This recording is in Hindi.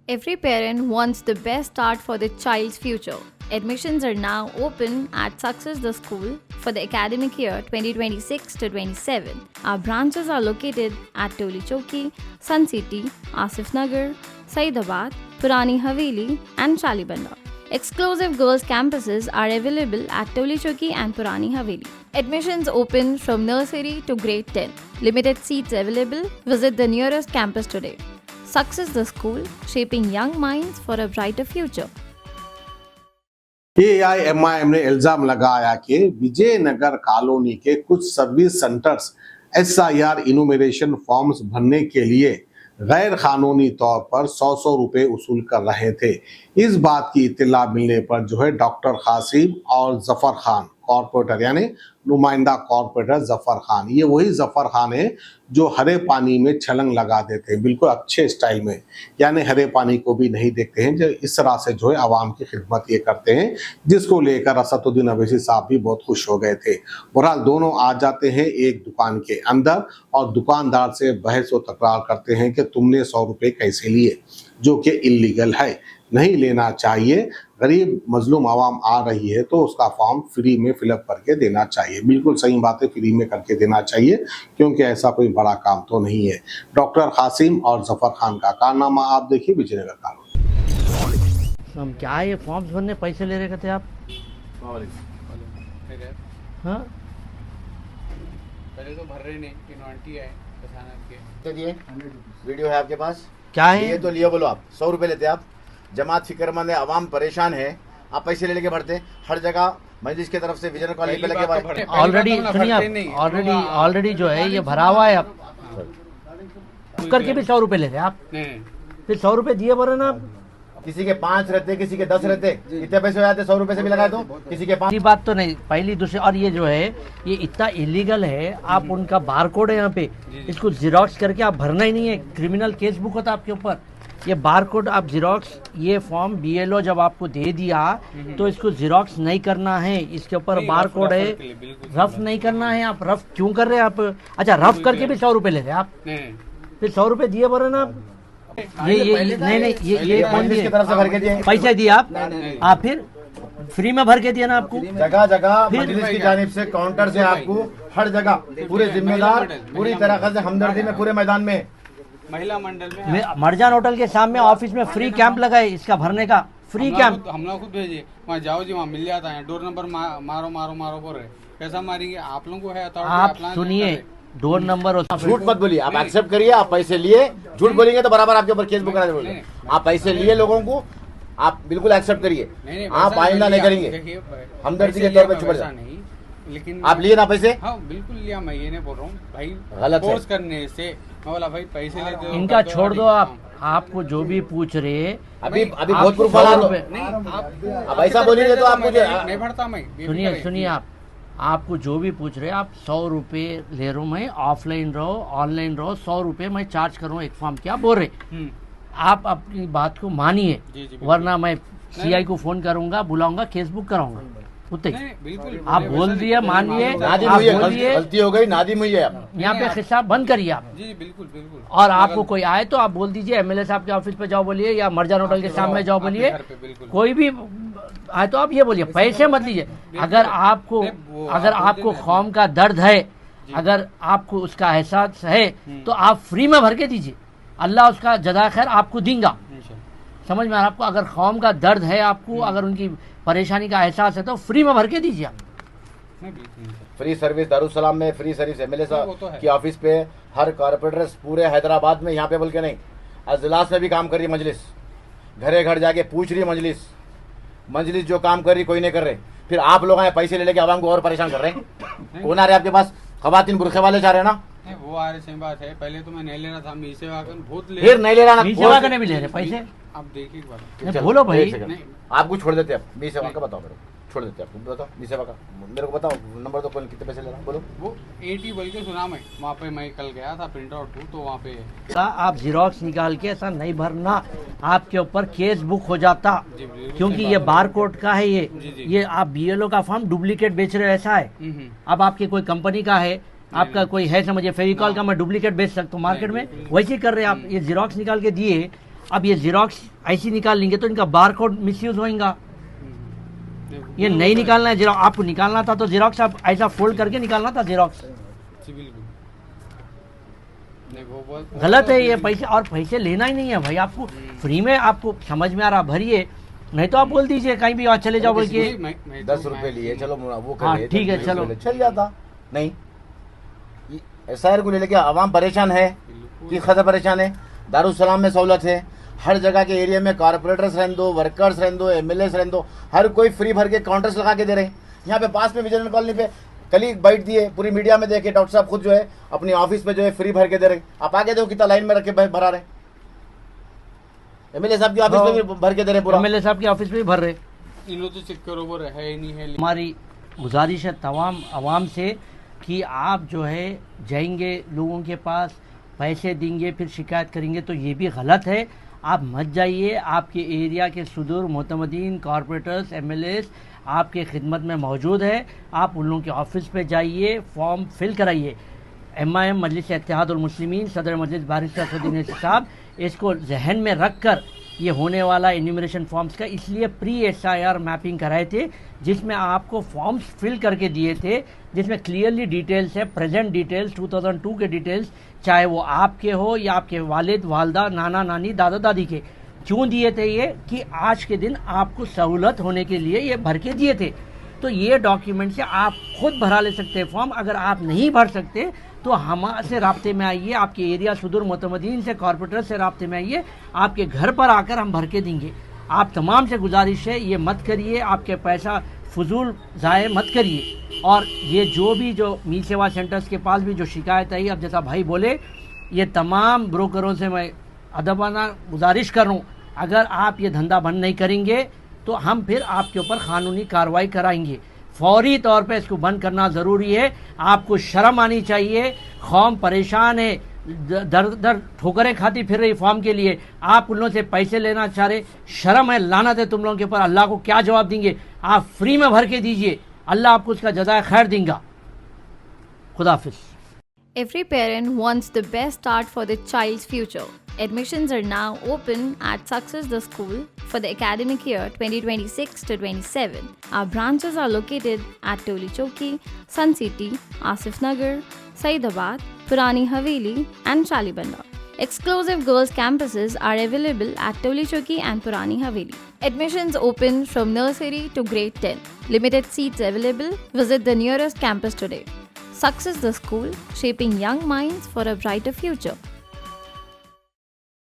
Every parent wants the best start for their child's future. Admissions are now open at Success the School for the academic year 2026 to 27. Our branches are located at Toli Chowki, Sun City, Asif Nagar, Saidabad, Purani Haveli, and Shalibanda. Exclusive girls' campuses are available at Toli Chowki and Purani Haveli. Admissions open from nursery to grade 10. Limited seats available. Visit the nearest campus today. Success the School, shaping young minds for a brighter future. AIMIM ने इल्जाम लगाया कि विजयनगर कॉलोनी के कुछ service centres SIR enumeration forms भरने के लिए गैर कानूनी तौर पर 100 रुपए वसूल कर रहे थे। इस बात की इत्तला मिलने पर जो है डॉक्टर कासिम और जफर खान कॉर्पोरेटर यानी नुमाइंदा कॉर्पोरेटर जफर खान, ये वही जफर खान है जो हरे पानी में छलंग लगा देते हैं बिल्कुल अच्छे स्टाइल में, यानी हरे पानी को भी नहीं देखते हैं। जो इस तरह से जो है आवाम की खिदमत ये करते हैं, जिसको लेकर असदुद्दीन अवैसी साहब भी बहुत खुश हो गए थे। बहरहाल दोनों आ जाते हैं एक दुकान के अंदर और दुकानदार से बहस व तकरार करते हैं कि तुमने 100 रुपये कैसे लिए, जो कि इलीगल है, नहीं लेना चाहिए। गरीब मजलूम आवाम आ रही है तो उसका फॉर्म फ्री में फिलअप करके देना चाहिए। बिल्कुल सही बात है, फ्री में करके देना चाहिए क्योंकि ऐसा कोई बड़ा काम तो नहीं है। डॉक्टर कासिम और जफर खान का कारनामा आप देखिए विजयनगर कॉलोनी। हम क्या ये फॉर्म्स भरने पैसे ले रहे थे आप? हाँ पहले तो भर रहे नहीं, आंटी है तो दिए वीडियो है आपके पास? क्या है ये तो लिए बोलो आप 100 रुपए लेते आप। जमात फिक्रमंद है, आवाम परेशान है, आप पैसे ले लेके भरते हर जगह। मस्जिद की तरफ से विजन कॉलेज पे लगे ऑलरेडी सुनिए आप, ऑलरेडी जो है ये भरा हुआ है। आप करके भी 100 रुपए ले रहे आप, फिर 100 रुपए दिए भरे ना। किसी के 5 रहते, किसी के 10 रहते, कितने पैसे हो जाते? 100 रुपए से भी लगाए तो किसी के 5। बात तो नहीं, पहली दूसरी। और ये जो है ये इतना इलीगल है, आप उनका बारकोड है यहाँ पे, इसको जिरोक्स करके आप भरना ही नहीं है, क्रिमिनल केस बुक होता है आपके ऊपर। ये बारकोड आप जिरोक्स, ये फॉर्म BLO जब आपको दे दिया तो इसको जिरोक्स नहीं करना है, इसके ऊपर बारकोड है, रफ नहीं करना है। आप रफ क्यों कर रहे हैं आप? अच्छा रफ करके भी 100 रुपए ले रहे हैं आप, फिर 100 रुपए दिए भरे ना आप। ये नहीं ये कौन दिए? तरफ से भर के दिए पैसे दिए आप फिर फ्री में भर के दिया ना आपको। जगह जगह मजलिस की जानिब से काउंटर से आपको हर जगह पूरे जिम्मेदार पूरी तरह से हमदर्दी में पूरे मैदान में महिला मंडल में मरजान होटल के सामने ऑफिस में फ्री कैंप लगाए इसका भरने का, फ्री कैंप। हम लोग खुद भेजिए, वहाँ जाओ जी, वहाँ मिल जाता है। डोर नंबर मारो मारो मारो बोल रहे, कैसा मारेंगे? आप लोगों को है आप सुनिए, डोर नंबर। झूठ मत बोलिए, आप एक्सेप्ट करिए। आप पैसे लिए, झूठ बोलेंगे तो बराबर आपके ऊपर केस बुक करा देंगे। आप पैसे लिए लोगों को, आप बिल्कुल एक्सेप्ट करिए। आप आइंदा नहीं करेंगे, हमदर्दी के तौर पर छुप जाए। लेकिन आप लिए ना पैसे? हाँ बिल्कुल लिया, मैं ये नहीं बोल रहा हूँ भाई, गलत फोर्स करने से मैं बोला भाई पैसे लेते हो इनका छोड़ दो। आप आपको जो भी पूछ रहे अभी बहुत प्रूफ वाला तो अब ऐसा बोलिए तो आप मुझे नहीं भरता। मैं सुनिए आपको जो भी पूछ रहे आप 100 रुपए ले रहा हूँ मैं, ऑफलाइन रहो ऑनलाइन रहो, 100 रुपए मैं चार्ज करूँ एक फॉर्म। क्या बोल रहे आप? अपनी बात को मानिए, वरना मैं CI को फोन करूंगा, बुलाऊंगा, केस बुक कराऊंगा। बिल्कुल आप बोल दिए, मानिए, गलती हो गई, नादिम हुई है। यहाँ पे हिसाब बंद करिए आप। जी बिल्कुल बिल्कुल। और आपको कोई आए तो आप बोल दीजिए, MLA साहब के ऑफिस पे जाओ बोलिए, या मरजान होटल के सामने जाओ बोलिए, कोई भी आए तो आप ये बोलिए, पैसे मत लीजिए। अगर आपको कौम का दर्द है, अगर आपको उसका एहसास है तो आप फ्री में भर के दीजिए, अल्लाह उसका जज़ा खैर आपको देगा। समझ में आ रहा आपको? अगर कौम का दर्द है आपको, अगर उनकी परेशानी का एहसास है तो फ्री में भर के दीजिए आप। फ्री सर्विस दारुसलाम में, फ्री सर्विस MLA साहब की ऑफिस पे, हर कॉर्पोरेटर पूरे हैदराबाद में, यहाँ पे बोल के नहीं, अजलास में भी काम कर रही है मजलिस, घरे घर जाके पूछ रही है मजलिस जो काम कर रही कोई नहीं कर रहे। फिर आप लोग आए पैसे ले लेके आवाम को और परेशान कर रहे हैं। कौन आ रहे आपके पास? खवातीन बुरखे वाले जा रहे हैं ना? वो आ रहे, सही बात है। पहले तो मैं नहीं ले रहा था, मी सेवा कर बहुत ले, फिर नहीं ले रहा, मी सेवा करने भी ले रहे पैसे। आप देखिए एक बार, बोलो भाई, आपको छोड़ देते हैं। मी सेवा का बताओ, मेरे को छोड़ देते हैं। आपको बताओ मी सेवा का, मेरे को बताओ नंबर तो, कौन कितने पैसे ले रहा? बोलो। वो 80 बोल के सुना मैं, वहाँ पे मैं कल गया था प्रिंट आउट तो वहाँ पे आप जिरोक्स निकाल के ऐसा नहीं भरना, आपके ऊपर केस बुक हो जाता, क्योंकि ये बारकोड का है। ये आप BLO का फॉर्म डुप्लीकेट बेच रहे हो, ऐसा है। अब आपके कोई कंपनी का है, आपका कोई है, समझिए फेविकॉल का मैं डुप्लीकेट बेच सकता हूँ मार्केट में, वैसे कर रहे हैं आप। ये जिरोक्स निकाल के दिए, अब ये जीरोक्स ऐसी निकाल लेंगे तो इनका बार कोड मिसयूज होगा। ये नहीं निकालना है जीरोक्स, आपको निकालना था तो जीरोक्स आप ऐसा फोल्ड करके निकालना था जीरोक्स। जी बिल्कुल नहीं, वो गलत है ये पैसे, और पैसे लेना ही नहीं है भाई आपको, फ्री में आपको समझ में आ रहा भरिए, नहीं तो आप बोल दीजिए कहीं भी और चले जाओ बोल के। 10 रुपए लिए चलो वो कर हाँ लिए, ठीक है 10 चलो। रुपए लिए, चल जाता नहीं। SIR को ले लेके आवाम परेशान है कि खतर परेशान है। दारुसलाम में सहूलत है, हर जगह के एरिया में कारपोरेटर्स रहने दो, वर्कर्स रहने दो, MLAs रहने दो, हर कोई फ्री भर के काउंटर्स लगा के दे रहे हैं। यहाँ पे पास में विजयनगर कॉलोनी पे कल ही बाइट दिए, पूरी मीडिया में देखे, डॉक्टर साहब खुद जो है अपनी ऑफिस पे जो है फ्री भर के दे रहे हैं। आप आगे देखो कितना लाइन में रख के भरा रहे। MLA साहब की ऑफिस में भी भर के दे रहे पूरा। MLA साहब की ऑफिस में भी भर रहे। इन्हों तो चेक करो वो है ही नहीं है। हमारी गुजारिश है तमाम आवाम से कि आप जो है जाएंगे लोगों के पास, पैसे देंगे, फिर शिकायत करेंगे, तो ये भी गलत है। आप मत जाइए, आपके एरिया के सुदूर मोतमदीन कॉरपोरेटर्स MLAs आपके खिदमत में मौजूद है। आप उन लोगों के ऑफिस पे जाइए, फॉर्म फिल कराइए। MIM मजलिस इत्तेहादुल मुस्लिमीन सदर मजलिस बारिस्टर सदीन साहब इसको जहन में रख कर ये होने वाला इन्यूमरेशन फॉर्म्स का इसलिए प्री SIR मैपिंग कराए थे, जिसमें आपको फॉर्म्स फिल करके दिए थे, जिसमें क्लियरली डिटेल्स है, प्रेजेंट डिटेल्स 2002 के डिटेल्स, चाहे वो आपके हो या आपके वालिद वालदा, नाना नानी, दादा दादी के। क्यों दिए थे ये? कि आज के दिन आपको सहूलत होने के लिए ये भर के दिए थे। तो ये डॉक्यूमेंट से आप खुद भरा ले सकते हैं फॉर्म। अगर आप नहीं भर सकते तो हमारे राब्ते में आइए, आपके एरिया सुदूर मोतमदीन से, कॉर्पोरेटर से राब्ते में आइए, आपके घर पर आकर हम भर के देंगे। आप तमाम से गुजारिश है ये मत करिए, आपके पैसा फजूल ज़ाय मत करिए। और ये जो भी जो मील सेवा सेंटर्स के पास भी जो शिकायत आई, अब जैसा भाई बोले, ये तमाम ब्रोकरों से मैं अदबाना गुजारिश कर रहा हूँ, अगर आप ये धंधा बंद नहीं करेंगे तो हम फिर आपके ऊपर कानूनी कार्रवाई कराएंगे। फौरी तौर पे इसको बंद करना ज़रूरी है। आपको शर्म आनी चाहिए। कौम परेशान है, दर दर ठोकरें खाती फिर रही फॉर्म के लिए, आप उन लोगों से पैसे लेना चाह रहे। शर्म है, लानत है तुम लोगों के ऊपर। अल्लाह को क्या जवाब देंगे? आप फ्री में भर के दीजिए, अल्लाह आपको उसका जज़ाए खैर देगा। खुदा हाफिज़। Every parent wants the best start for their child's future. Admissions are now open at Success the School for the academic year 2026 to 27. Our branches are located at Toli Choki, Sun City, Asif Nagar, Saidabad, Purani Haveli and Shalibanda. Exclusive girls campuses are available at Toli Choki and Purani Haveli. Admissions open from nursery to grade 10. Limited seats available. Visit the nearest campus today. Success the School, shaping young minds for a brighter future.